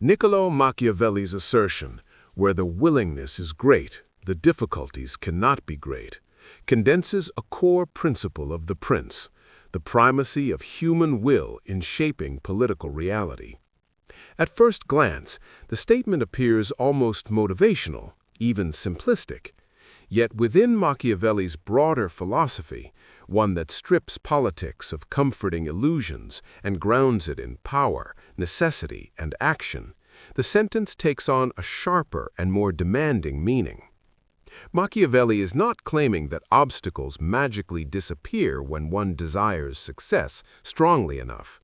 Niccolò Machiavelli's assertion, where the willingness is great, the difficulties cannot be great, condenses a core principle of The Prince, the primacy of human will in shaping political reality. At first glance, the statement appears almost motivational, even simplistic. Yet within Machiavelli's broader philosophy, one that strips politics of comforting illusions and grounds it in power, necessity, and action, the sentence takes on a sharper and more demanding meaning. Machiavelli is not claiming that obstacles magically disappear when one desires success strongly enough.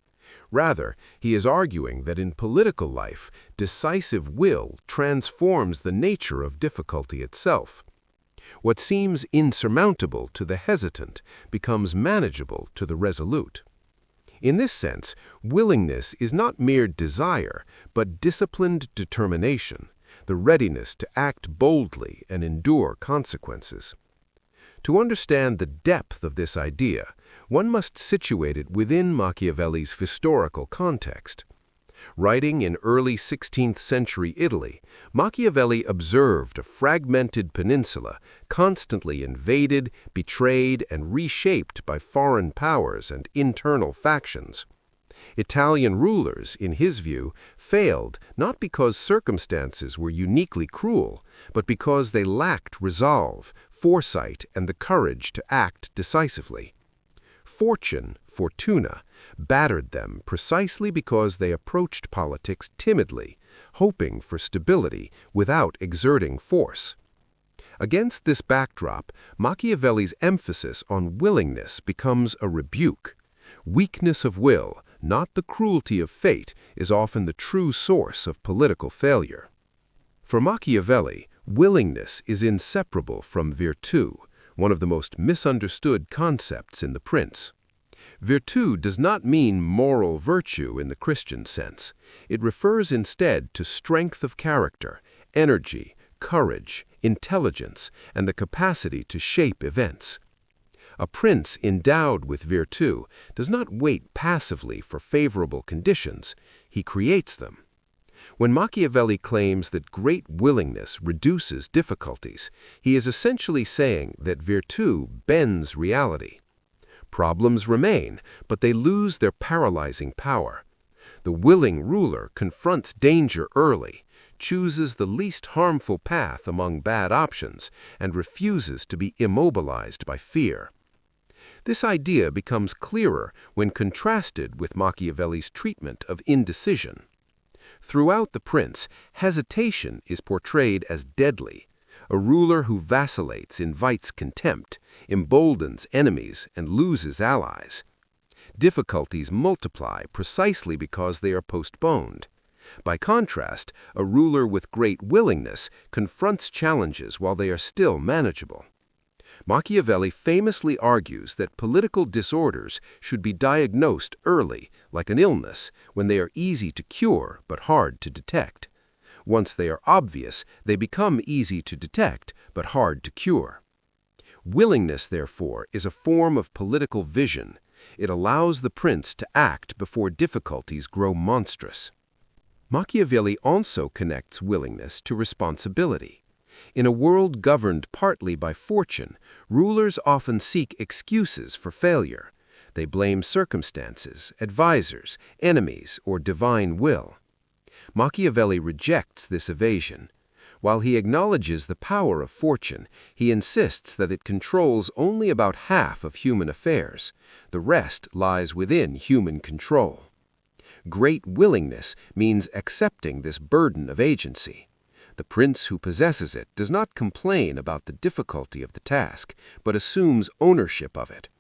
Rather, he is arguing that in political life, decisive will transforms the nature of difficulty itself. What seems insurmountable to the hesitant becomes manageable to the resolute. In this sense, willingness is not mere desire, but disciplined determination, the readiness to act boldly and endure consequences. To understand the depth of this idea, one must situate it within Machiavelli's historical context. Writing in early 16th century Italy, Machiavelli observed a fragmented peninsula constantly invaded, betrayed, and reshaped by foreign powers and internal factions. Italian rulers, in his view, failed not because circumstances were uniquely cruel, but because they lacked resolve, foresight, and the courage to act decisively. Fortuna, battered them precisely because they approached politics timidly, hoping for stability without exerting force. Against this backdrop, Machiavelli's emphasis on willingness becomes a rebuke. Weakness of will, not the cruelty of fate, is often the true source of political failure. For Machiavelli, willingness is inseparable from virtù, one of the most misunderstood concepts in The Prince. Virtù does not mean moral virtue in the Christian sense. It refers instead to strength of character, energy, courage, intelligence, and the capacity to shape events. A prince endowed with virtù does not wait passively for favorable conditions, he creates them. When Machiavelli claims that great willingness reduces difficulties, he is essentially saying that virtù bends reality. Problems remain, but they lose their paralyzing power. The willing ruler confronts danger early, chooses the least harmful path among bad options, and refuses to be immobilized by fear. This idea becomes clearer when contrasted with Machiavelli's treatment of indecision. Throughout The Prince, hesitation is portrayed as deadly. A ruler who vacillates invites contempt, emboldens enemies, and loses allies. Difficulties multiply precisely because they are postponed. By contrast, a ruler with great willingness confronts challenges while they are still manageable. Machiavelli famously argues that political disorders should be diagnosed early, like an illness, when they are easy to cure but hard to detect. Once they are obvious, they become easy to detect but hard to cure. Willingness, therefore, is a form of political vision. It allows the prince to act before difficulties grow monstrous. Machiavelli also connects willingness to responsibility. In a world governed partly by fortune, rulers often seek excuses for failure. They blame circumstances, advisors, enemies, or divine will. Machiavelli rejects this evasion. While he acknowledges the power of fortune, he insists that it controls only about half of human affairs. The rest lies within human control. Great willingness means accepting this burden of agency. The prince who possesses it does not complain about the difficulty of the task, but assumes ownership of it.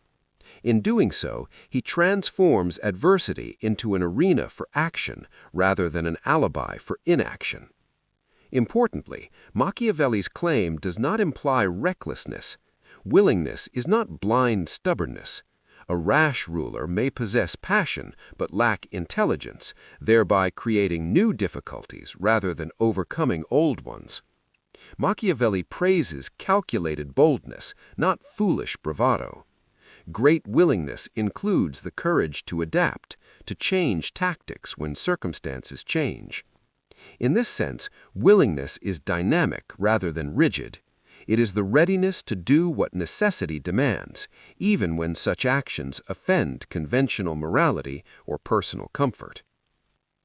In doing so, he transforms adversity into an arena for action rather than an alibi for inaction. Importantly, Machiavelli's claim does not imply recklessness. Willingness is not blind stubbornness. A rash ruler may possess passion but lack intelligence, thereby creating new difficulties rather than overcoming old ones. Machiavelli praises calculated boldness, not foolish bravado. Great willingness includes the courage to adapt, to change tactics when circumstances change. In this sense, willingness is dynamic rather than rigid. It is the readiness to do what necessity demands, even when such actions offend conventional morality or personal comfort.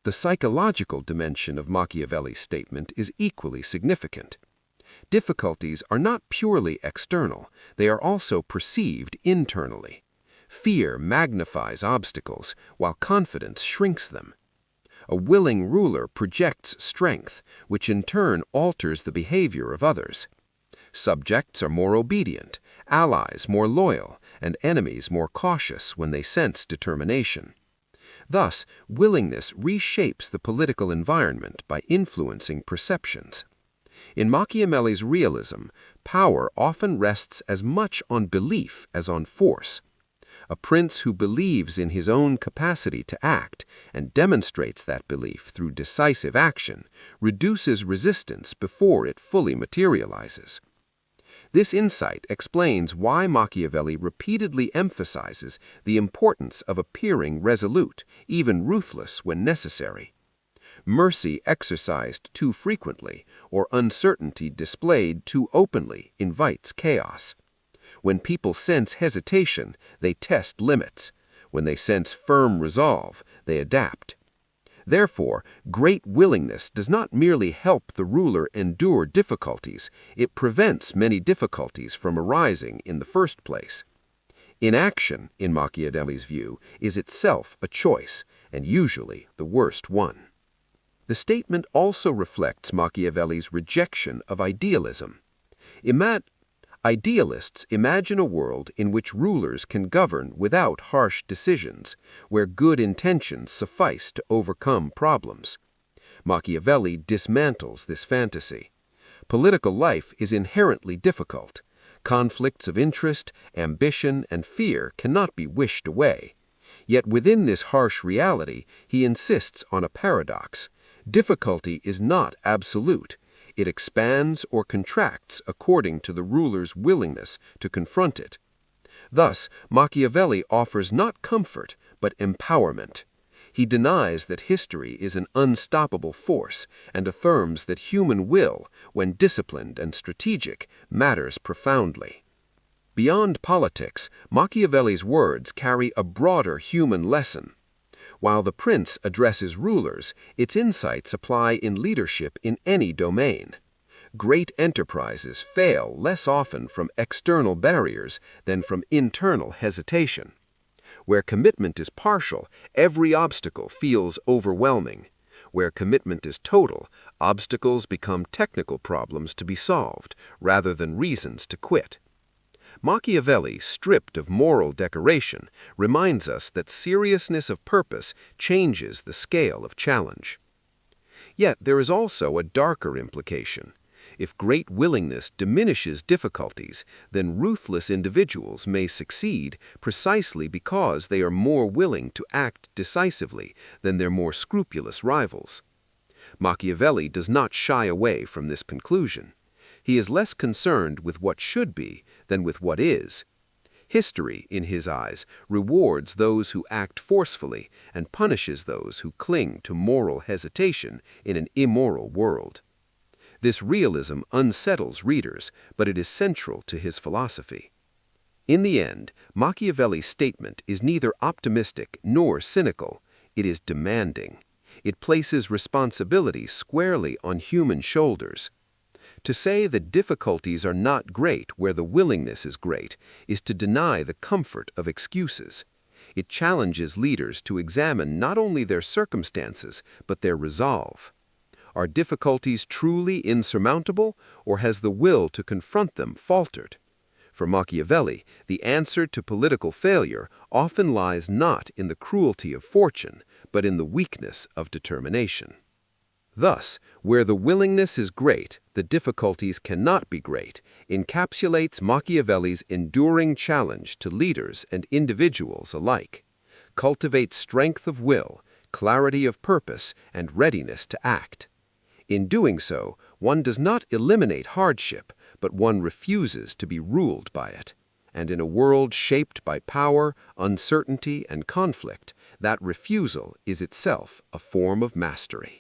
The psychological dimension of Machiavelli's statement is equally significant. Difficulties are not purely external, they are also perceived internally. Fear magnifies obstacles, while confidence shrinks them. A willing ruler projects strength, which in turn alters the behavior of others. Subjects are more obedient, allies more loyal, and enemies more cautious when they sense determination. Thus, willingness reshapes the political environment by influencing perceptions. In Machiavelli's realism, power often rests as much on belief as on force. A prince who believes in his own capacity to act and demonstrates that belief through decisive action reduces resistance before it fully materializes. This insight explains why Machiavelli repeatedly emphasizes the importance of appearing resolute, even ruthless when necessary. Mercy exercised too frequently or uncertainty displayed too openly invites chaos. When people sense hesitation, they test limits. When they sense firm resolve, they adapt. Therefore, great willingness does not merely help the ruler endure difficulties, it prevents many difficulties from arising in the first place. Inaction, in Machiavelli's view, is itself a choice, and usually the worst one. The statement also reflects Machiavelli's rejection of idealism. Idealists imagine a world in which rulers can govern without harsh decisions, where good intentions suffice to overcome problems. Machiavelli dismantles this fantasy. Political life is inherently difficult. Conflicts of interest, ambition, and fear cannot be wished away. Yet within this harsh reality, he insists on a paradox. Difficulty is not absolute. It expands or contracts according to the ruler's willingness to confront it. Thus, Machiavelli offers not comfort, but empowerment. He denies that history is an unstoppable force and affirms that human will, when disciplined and strategic, matters profoundly. Beyond politics, Machiavelli's words carry a broader human lesson. While The Prince addresses rulers, its insights apply in leadership in any domain. Great enterprises fail less often from external barriers than from internal hesitation. Where commitment is partial, every obstacle feels overwhelming. Where commitment is total, obstacles become technical problems to be solved, rather than reasons to quit. Machiavelli, stripped of moral decoration, reminds us that seriousness of purpose changes the scale of challenge. Yet there is also a darker implication. If great willingness diminishes difficulties, then ruthless individuals may succeed precisely because they are more willing to act decisively than their more scrupulous rivals. Machiavelli does not shy away from this conclusion. He is less concerned with what should be than with what is. History, in his eyes, rewards those who act forcefully and punishes those who cling to moral hesitation in an immoral world. This realism unsettles readers, but it is central to his philosophy. In the end, Machiavelli's statement is neither optimistic nor cynical. It is demanding. It places responsibility squarely on human shoulders. To say that difficulties are not great where the willingness is great is to deny the comfort of excuses. It challenges leaders to examine not only their circumstances, but their resolve. Are difficulties truly insurmountable, or has the will to confront them faltered? For Machiavelli, the answer to political failure often lies not in the cruelty of fortune, but in the weakness of determination. Thus, where the willingness is great, the difficulties cannot be great, encapsulates Machiavelli's enduring challenge to leaders and individuals alike. Cultivate strength of will, clarity of purpose, and readiness to act. In doing so, one does not eliminate hardship, but one refuses to be ruled by it. And in a world shaped by power, uncertainty, and conflict, that refusal is itself a form of mastery.